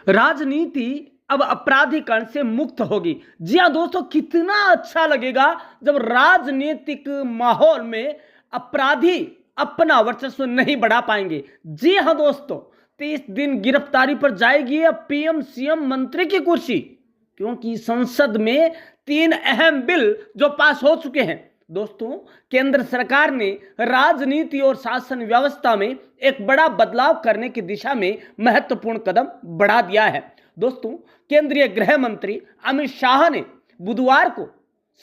राजनीति अब अपराधीकरण से मुक्त होगी। जी हाँ दोस्तों, कितना अच्छा लगेगा जब राजनीतिक माहौल में अपराधी अपना वर्चस्व नहीं बढ़ा पाएंगे। जी हाँ दोस्तों, 30 दिन गिरफ्तारी पर जाएगी अब पीएम सीएम मंत्री की कुर्सी, क्योंकि संसद में 3 अहम बिल जो पास हो चुके हैं। दोस्तों, केंद्र सरकार ने राजनीति और शासन व्यवस्था में एक बड़ा बदलाव करने की दिशा में महत्वपूर्ण कदम बढ़ा दिया है। दोस्तों, केंद्रीय गृह मंत्री अमित शाह ने बुधवार को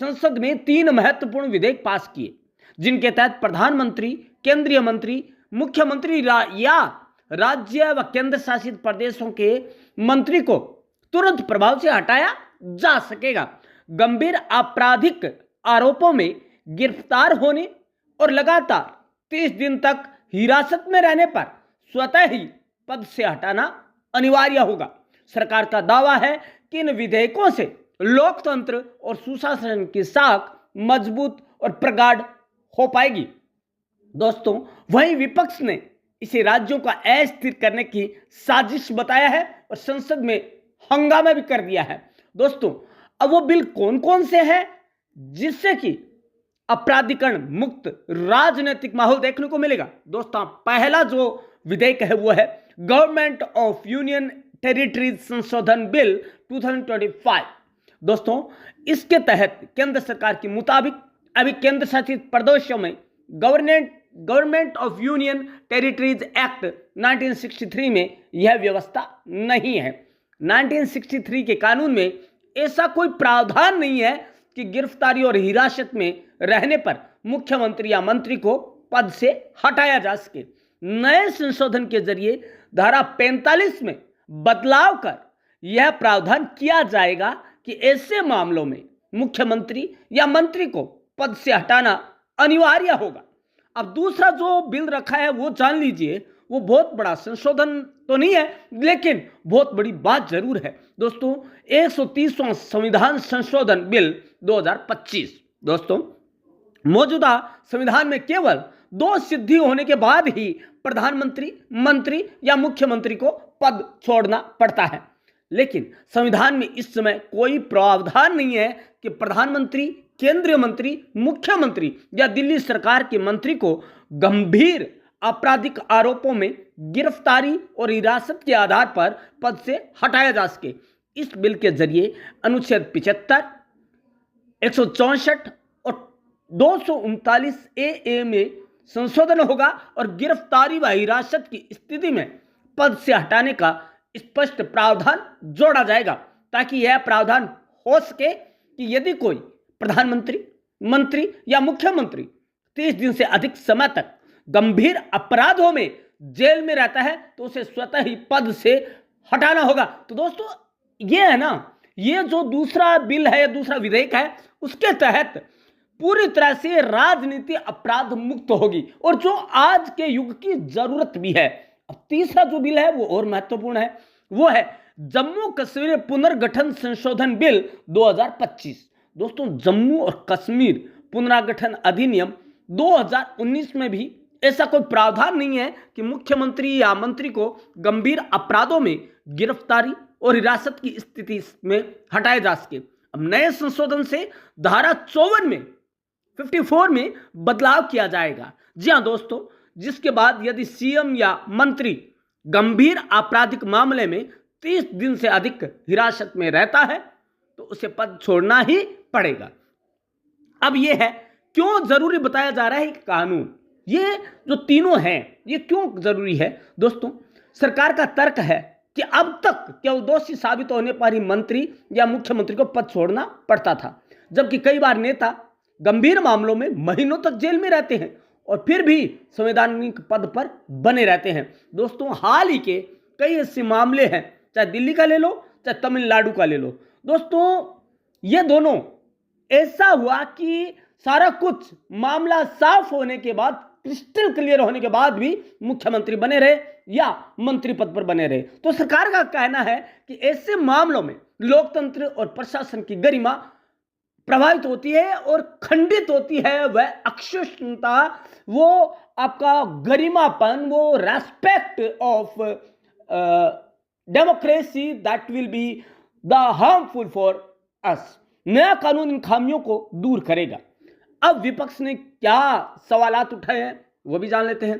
संसद में 3 महत्वपूर्ण विधेयक पास किए, जिनके तहत प्रधानमंत्री, केंद्रीय मंत्री, मुख्यमंत्री या राज्य व केंद्र शासित प्रदेशों के मंत्री को तुरंत प्रभाव से हटाया जा सकेगा। गंभीर आपराधिक आरोपों में गिरफ्तार होने और लगातार 30 दिन तक हिरासत में रहने पर स्वतः ही पद से हटाना अनिवार्य होगा। सरकार का दावा है कि इन विधेयकों से लोकतंत्र और सुशासन की साख मजबूत और प्रगाढ़ हो पाएगी। दोस्तों, वहीं विपक्ष ने इसे राज्यों का अस्थिर करने की साजिश बताया है और संसद में हंगामा भी कर दिया है। दोस्तों, अब वो बिल कौन कौन से हैं जिससे कि अपराधीकरण मुक्त राजनीतिक माहौल देखने को मिलेगा? दोस्तों, पहला जो विधेयक है वो है गवर्नमेंट ऑफ यूनियन टेरिटरीज संशोधन बिल 2025। दोस्तों, इसके तहत केंद्र सरकार के मुताबिक अभी केंद्र शासित प्रदेशों में government of union territories act 1963 में यह व्यवस्था नहीं है। 1963 के कानून में ऐसा कोई प्रावधान नहीं है कि गिरफ्तारी और हिरासत में रहने पर मुख्यमंत्री या मंत्री को पद से हटाया जा सके। नए संशोधन के जरिए धारा 45 में बदलाव कर यह प्रावधान किया जाएगा कि ऐसे मामलों में मुख्यमंत्री या मंत्री को पद से हटाना अनिवार्य होगा। अब दूसरा जो बिल रखा है वो जान लीजिए। वो बहुत बड़ा संशोधन तो नहीं है, लेकिन बहुत बड़ी बात जरूर है। दोस्तों, 130वां संविधान संशोधन बिल 2025। दोस्तों, मौजूदा संविधान में केवल 2 सिद्धि होने के बाद ही प्रधानमंत्री, मंत्री या मुख्यमंत्री को पद छोड़ना पड़ता है, लेकिन संविधान में इस समय कोई प्रावधान नहीं है कि प्रधानमंत्री, केंद्रीय मंत्री, मुख्यमंत्री या दिल्ली सरकार के मंत्री को गंभीर आपराधिक आरोपों में गिरफ्तारी और हिरासत के आधार पर पद से हटाया जा सके। इस बिल के जरिए अनुच्छेद 75, 164 और 239 ए में संशोधन होगा और गिरफ्तारी व हिरासत की स्थिति में पद से हटाने का स्पष्ट प्रावधान जोड़ा जाएगा, ताकि यह प्रावधान हो सके कि यदि कोई प्रधानमंत्री, मंत्री या मुख्यमंत्री 30 दिन से अधिक समय तक गंभीर अपराधों में जेल में रहता है तो उसे स्वतः ही पद से हटाना होगा। तो दोस्तों, ये है ना, ये जो दूसरा बिल है, दूसरा विधेयक है, उसके तहत पूरी तरह से राजनीति अपराध मुक्त होगी और जो आज के युग की जरूरत भी है। अब तीसरा जो बिल है वो और महत्वपूर्ण है, वो है जम्मू कश्मीर पुनर्गठन संशोधन बिल 2025। दोस्तों, जम्मू और कश्मीर पुनर्गठन अधिनियम 2019 में भी ऐसा कोई प्रावधान नहीं है कि मुख्यमंत्री या मंत्री को गंभीर अपराधों में गिरफ्तारी और हिरासत की स्थिति में हटाया जा सके। अब नए संशोधन से धारा 54 में बदलाव किया जाएगा। जी हां दोस्तों, जिसके बाद यदि सीएम या मंत्री गंभीर आपराधिक मामले में 30 दिन से अधिक हिरासत में रहता है तो उसे पद छोड़ना ही पड़ेगा। अब यह है क्यों जरूरी बताया जा रहा है कानून, ये जो तीनों हैं ये क्यों जरूरी है? दोस्तों, सरकार का तर्क है कि अब तक केवल दोषी साबित होने पर ही मंत्री या मुख्यमंत्री को पद छोड़ना पड़ता था, जबकि कई बार नेता गंभीर मामलों में महीनों तक जेल में रहते हैं और फिर भी संवैधानिक पद पर बने रहते हैं। दोस्तों, हाल ही के कई ऐसे मामले हैं, चाहे दिल्ली का ले लो, चाहे तमिलनाडु का ले लो। दोस्तों, ये दोनों ऐसा हुआ कि सारा कुछ मामला साफ होने के बाद, क्रिस्टल क्लियर होने के बाद भी मुख्यमंत्री बने रहे या मंत्री पद पर बने रहे। तो सरकार का कहना है कि ऐसे मामलों में लोकतंत्र और प्रशासन की गरिमा प्रभावित होती है और खंडित होती है। वह अक्षुण्णता, वो आपका गरिमापन, वो respect of democracy that will be the harmful for us. नया कानून इन खामियों को दूर करेगा। अब विपक्ष ने क्या सवालात उठाए हैं वो भी जान लेते हैं।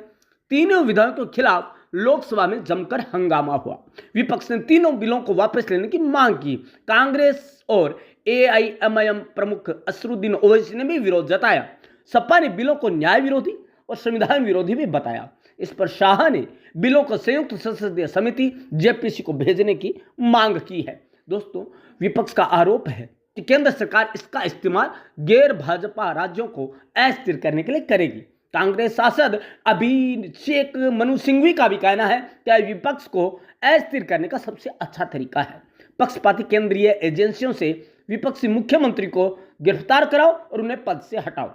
तीनों विधेयकों के खिलाफ लोकसभा में जमकर हंगामा हुआ। विपक्ष ने तीनों बिलों को वापस लेने की मांग की। कांग्रेस और एआईएमआईएम प्रमुख असरुद्दीन ओवैसी ने भी विरोध जताया। सपा ने बिलों को न्याय विरोधी और संविधान विरोधी भी बताया। इस पर शाह ने बिलों को संयुक्त संसदीय समिति जेपीसी को भेजने की मांग की है। दोस्तों, विपक्ष का आरोप है कि केंद्र सरकार इसका इस्तेमाल गैर भाजपा राज्यों को अस्थिर करने के लिए करेगी। कांग्रेस सांसद अभिषेक मनु सिंघवी का भी कहना है कि विपक्ष को अस्थिर करने का सबसे अच्छा तरीका है पक्षपाती केंद्रीय एजेंसियों से विपक्षी मुख्यमंत्री को गिरफ्तार कराओ और उन्हें पद से हटाओ।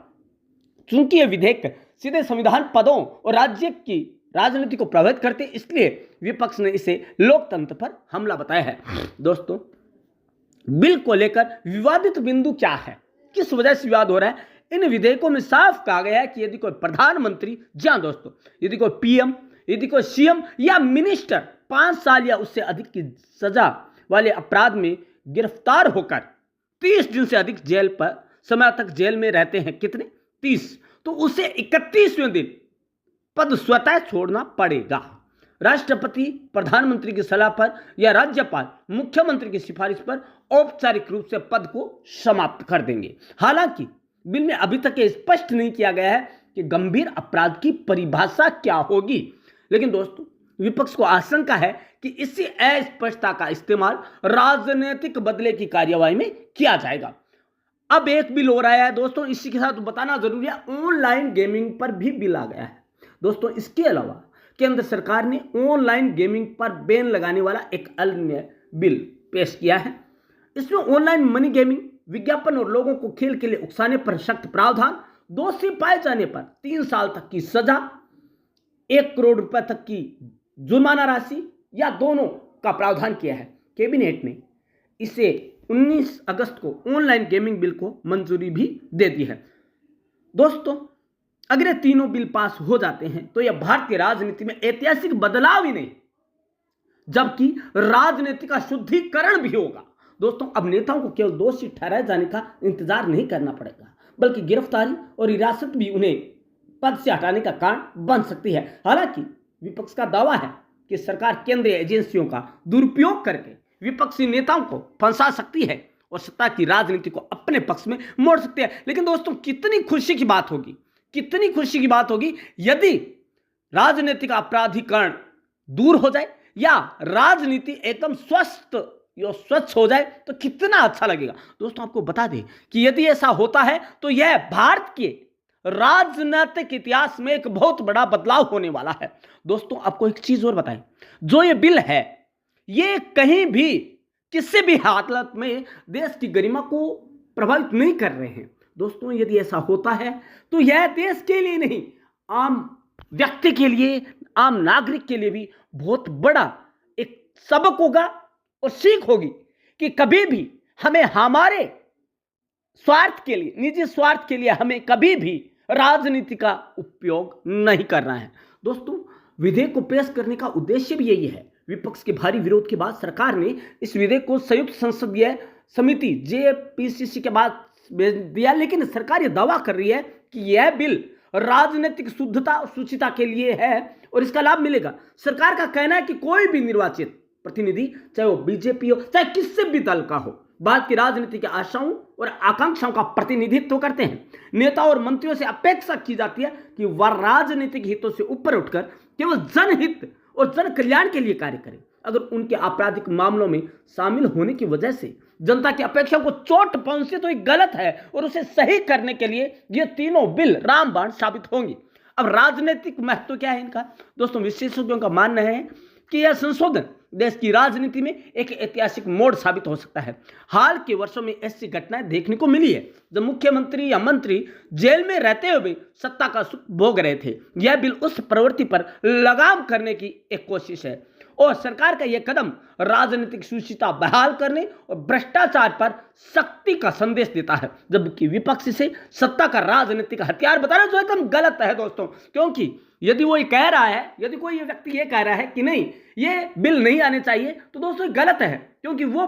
चूंकि ये विधेयक सीधे संविधान पदों और राज्य की राजनीति को प्रभावित करते, इसलिए विपक्ष ने इसे लोकतंत्र पर हमला बताया है। दोस्तों, बिल को लेकर विवादित बिंदु क्या है, किस वजह से विवाद हो रहा है? इन विधेयकों में साफ कहा गया है कि यदि कोई प्रधानमंत्री, जी हाँ दोस्तों, यदि कोई पीएम, यदि कोई सीएम या मिनिस्टर 5 साल या उससे अधिक की सजा वाले अपराध में गिरफ्तार होकर 30 दिन से अधिक जेल पर समय तक जेल में रहते हैं, कितने 30, तो उसे 31वें दिन पद स्वतः छोड़ना पड़ेगा। राष्ट्रपति प्रधानमंत्री की सलाह पर या राज्यपाल मुख्यमंत्री की सिफारिश पर औपचारिक रूप से पद को समाप्त कर देंगे। हालांकि बिल में अभी तक ये स्पष्ट नहीं किया गया है कि गंभीर अपराध की परिभाषा क्या होगी, लेकिन दोस्तों विपक्ष को आशंका है कि इसी अस्पष्टता का इस्तेमाल राजनीतिक बदले की कार्यवाही में किया जाएगा। अब एक बिल हो रहा है दोस्तों, इसी के साथ बताना जरूरी है, ऑनलाइन गेमिंग पर भी बिल आ गया है। दोस्तों, इसके अलावा केंद्र सरकार ने ऑनलाइन गेमिंग पर बैन लगाने वाला एक अन्य बिल पेश किया है। इसमें ऑनलाइन मनी गेमिंग, विज्ञापन और लोगों को खेल के लिए उकसाने पर सख्त प्रावधान, दोषी पाए जाने पर 3 साल तक की सजा, 1 करोड़ रुपए तक की जुर्माना राशि या दोनों का प्रावधान किया है। कैबिनेट ने इसे 19 अगस्त को ऑनलाइन गेमिंग बिल को मंजूरी भी दे दी है। दोस्तों, अगर ये तीनों बिल पास हो जाते हैं तो यह भारतीय राजनीति में ऐतिहासिक बदलाव ही नहीं, जबकि राजनीति का शुद्धिकरण भी होगा। दोस्तों, अब नेताओं को केवल दोषी ठहराए जाने का इंतजार नहीं करना पड़ेगा, बल्कि गिरफ्तारी और हिरासत भी उन्हें पद से हटाने का कारण बन सकती है। हालांकि विपक्ष का दावा है कि सरकार केंद्रीय एजेंसियों का दुरुपयोग करके विपक्षी नेताओं को फंसा सकती है और सत्ता की राजनीति को अपने पक्ष में मोड़ सकती है। लेकिन दोस्तों, कितनी खुशी की बात होगी, कितनी खुशी की बात होगी यदि राजनीतिक अपराधीकरण दूर हो जाए या राजनीति एकदम स्वच्छ हो जाए तो कितना अच्छा लगेगा। दोस्तों, आपको बता दें कि यदि ऐसा होता है तो यह भारत के राजनीतिक इतिहास में एक बहुत बड़ा बदलाव होने वाला है। दोस्तों, आपको एक चीज और बताएं, जो ये बिल है ये कहीं भी किसी भी हालत में देश की गरिमा को प्रभावित नहीं कर रहे हैं। दोस्तों, यदि ऐसा होता है तो यह देश के लिए नहीं, आम व्यक्ति के लिए, आम नागरिक के लिए भी बहुत बड़ा एक सबक होगा और सीख होगी कि कभी भी हमें हमारे स्वार्थ के लिए, निजी स्वार्थ के लिए हमें कभी भी राजनीति का उपयोग नहीं करना है। दोस्तों, विधेयक को पेश करने का उद्देश्य भी यही है। विपक्ष के भारी विरोध के बाद सरकार ने इस विधेयक को संयुक्त संसदीय समिति जेपीसीसी के बाद भेज दिया, लेकिन सरकार यह दावा कर रही है कि यह बिल राजनीतिक शुद्धता और सुचिता के लिए है और इसका लाभ मिलेगा। सरकार का कहना है कि कोई भी निर्वाचित प्रतिनिधि, चाहे वो बीजेपी हो चाहे किसी भी दल का हो, भारत की राजनीति की आशाओं और आकांक्षाओं का प्रतिनिधित्व करते हैं। नेता और मंत्रियों से अपेक्षा की जाती है कि वह राजनीतिक हितों से ऊपर उठकर केवल जनहित और जन कल्याण के लिए कार्य करें। अगर उनके आपराधिक मामलों में शामिल होने की वजह से जनता की अपेक्षा को चोट पहुंचे तो ये गलत है और उसे सही करने के लिए ये तीनों बिल रामबाण साबित होंगे। अब राजनीतिक महत्व क्या है इनका? दोस्तों, विशेषज्ञों का मानना है कि यह संशोधन देश की राजनीति में एक ऐतिहासिक मोड़ साबित हो सकता है। हाल के वर्षों में ऐसी घटनाएं देखने को मिली है जब मुख्यमंत्री या मंत्री जेल में रहते हुए सत्ता का सुख भोग रहे थे। यह बिल उस प्रवृत्ति पर लगाम करने की एक कोशिश है और सरकार का यह कदम राजनीतिक सुचिता बहाल करने और भ्रष्टाचार पर सख्ती का संदेश देता है, जबकि विपक्ष से सत्ता का राजनीतिक हथियार बताना जो एकदम गलत है दोस्तों। क्योंकि यदि वो ये कह रहा है, यदि कोई ये व्यक्ति ये कह रहा है कि नहीं ये बिल नहीं आने चाहिए, तो दोस्तों ये गलत है, क्योंकि वो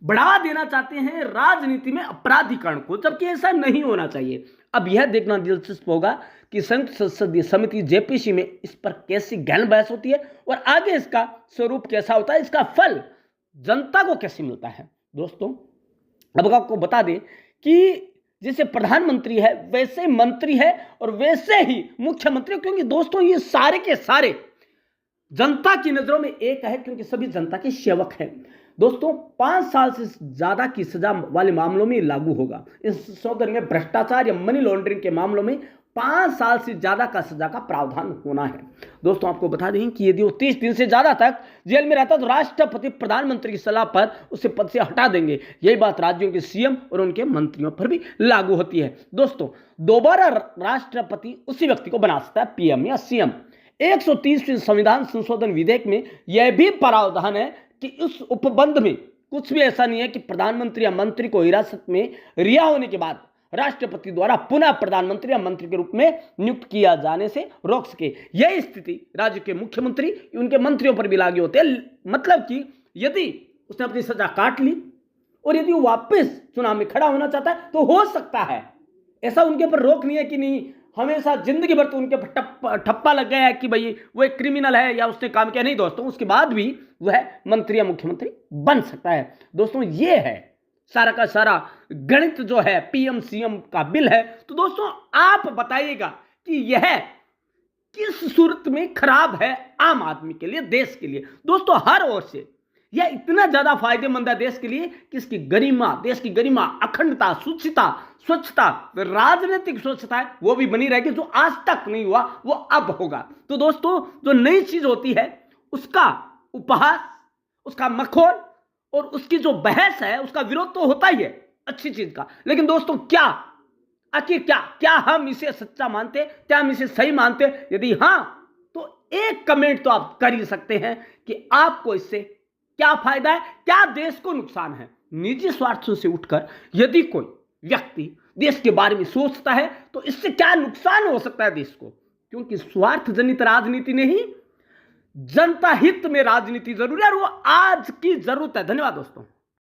बढ़ावा देना चाहते हैं राजनीति में अपराधीकरण को, जबकि ऐसा नहीं होना चाहिए। अब यह देखना दिलचस्प होगा कि संयुक्त संसदीय समिति जेपीसी में इस पर कैसी गहन बहस होती है और आगे इसका स्वरूप कैसा होता है, इसका फल जनता को कैसे मिलता है। दोस्तों अब आपको बता दें कि जैसे प्रधानमंत्री है वैसे मंत्री है और वैसे ही मुख्यमंत्री, क्योंकि दोस्तों ये सारे के सारे जनता की नजरों में एक है, क्योंकि सभी जनता के सेवक हैं। दोस्तों 5 साल से ज्यादा की सजा वाले मामलों में लागू होगा। इस संशोधन में भ्रष्टाचार या मनी लॉन्ड्रिंग के मामलों में 5 साल से ज्यादा का सजा का प्रावधान होना है। दोस्तों आपको बता दें कि यदि वो 30 दिन से ज्यादा तक जेल में रहता तो राष्ट्रपति प्रधानमंत्री की सलाह पर उसे पद से हटा देंगे। यही बात राज्यों के सीएम और उनके मंत्रियों पर भी लागू होती है। दोस्तों दोबारा राष्ट्रपति उसी व्यक्ति को बना सकता है पीएम या सीएम। 130वें संविधान संशोधन विधेयक में यह भी प्रावधान है कि उस उपबंध में कुछ भी ऐसा नहीं है कि प्रधानमंत्री या मंत्री को हिरासत में रिहा होने के बाद राष्ट्रपति द्वारा पुनः प्रधानमंत्री या मंत्री के रूप में नियुक्त किया जाने से रोक सके। यह स्थिति राज्य के मुख्यमंत्री उनके मंत्रियों पर भी लागू होते हैं। मतलब कि यदि उसने अपनी सजा काट ली और यदि वो वापस चुनाव में खड़ा होना चाहता है तो हो सकता है, ऐसा उनके ऊपर रोक नहीं है कि नहीं हमेशा जिंदगी भर तो उनके ठप्पा लग गया है कि भाई वो एक क्रिमिनल है या उसने काम किया। नहीं दोस्तों, उसके बाद भी वह मंत्री या मुख्यमंत्री बन सकता है। दोस्तों ये है सारा का सारा गणित जो है पीएम सीएम का बिल है। तो दोस्तों आप बताइएगा कि यह किस सूरत में खराब है आम आदमी के लिए, देश के लिए। दोस्तों हर ओर से यह इतना ज्यादा फायदेमंद है देश के लिए कि इसकी गरिमा, देश की गरिमा, अखंडता, शुचिता, स्वच्छता, राजनीतिक स्वच्छता है वो भी बनी रहेगी। जो आज तक नहीं हुआ वो अब होगा। तो दोस्तों जो नई चीज होती है उसका उपहास, उसका मखौल और उसकी जो बहस है उसका विरोध तो होता ही है अच्छी चीज का। लेकिन दोस्तों क्या आखिर क्या हम इसे सच्चा मानते, क्या हम इसे सही मानते? यदि हां तो एक कमेंट तो आप कर ही सकते हैं कि आपको इससे क्या फायदा है, क्या देश को नुकसान है। निजी स्वार्थों से उठकर यदि कोई व्यक्ति देश के बारे में सोचता है तो इससे क्या नुकसान हो सकता है देश को, क्योंकि स्वार्थ जनित राजनीति नहीं, जनता हित में राजनीति जरूरी है और वो आज की जरूरत है। धन्यवाद दोस्तों।